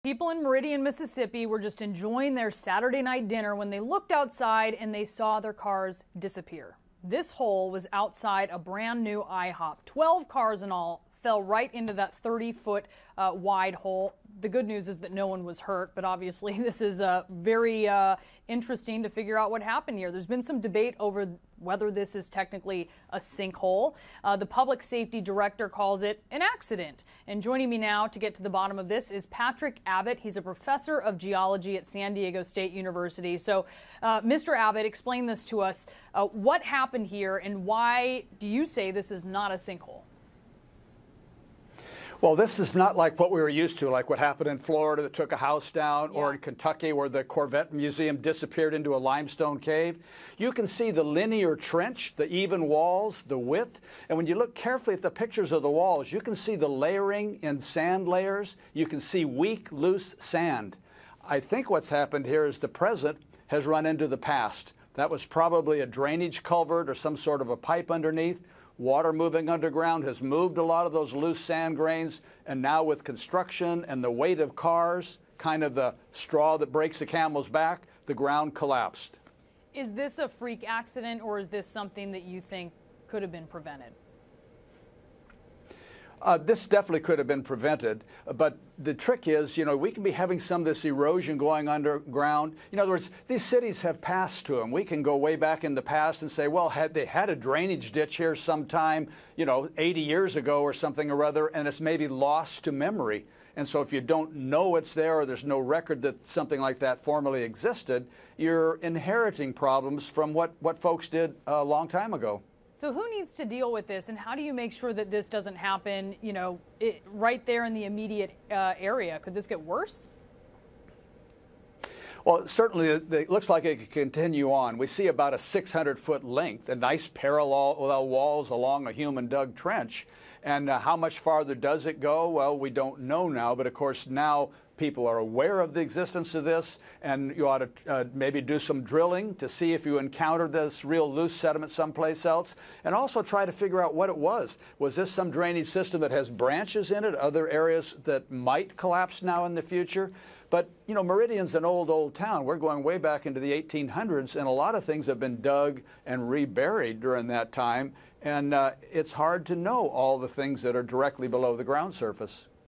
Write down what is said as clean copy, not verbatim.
People in Meridian, Mississippi were just enjoying their Saturday night dinner when they looked outside and they saw their cars disappear. This hole was outside a brand new IHOP. 12 cars in all fell right into that 30-foot wide hole. The good news is that no one was hurt, but obviously this is very interesting to figure out what happened here. There's been some debate over whether this is technically a sinkhole. The public safety director calls it an accident. And joining me now to get to the bottom of this is Patrick Abbott. He's a professor of geology at San Diego State University. So, Mr. Abbott, explain this to us. What happened here and why do you say this is not a sinkhole? Well, this is not like what we were used to, like what happened in Florida that took a house down, or in Kentucky where the Corvette Museum disappeared into a limestone cave. You can see the linear trench, the even walls, the width, and when you look carefully at the pictures of the walls, you can see the layering in sand layers. You can see weak, loose sand. I think what's happened here is the present has run into the past. That was probably a drainage culvert or some sort of a pipe underneath. Water moving underground has moved a lot of those loose sand grains, and now with construction and the weight of cars, kind of the straw that breaks the camel's back, the ground collapsed. Is this a freak accident, or is this something that you think could have been prevented? This definitely could have been prevented, but the trick is, we can be having some of this erosion going underground. In other words, these cities have past to them. We can go way back in the past and say, well, they had a drainage ditch here sometime, 80 years ago or something or other, and it's maybe lost to memory. And so if you don't know it's there, or there's no record that something like that formerly existed, you're inheriting problems from what folks did a long time ago. So who needs to deal with this, and how do you make sure that this doesn't happen, right there in the immediate area? Could this get worse? Well, certainly it looks like it could continue on. We see about a 600-foot length, a nice parallel walls along a human-dug trench. And how much farther does it go? Well, we don't know now, but of course now people are aware of the existence of this, and you ought to maybe do some drilling to see if you encounter this real loose sediment someplace else, and also try to figure out what it was. Was this some drainage system that has branches in it, other areas that might collapse now in the future? But, Meridian's an old town. We're going way back into the 1800s, and a lot of things have been dug and reburied during that time, and it's hard to know all the things that are directly below the ground surface.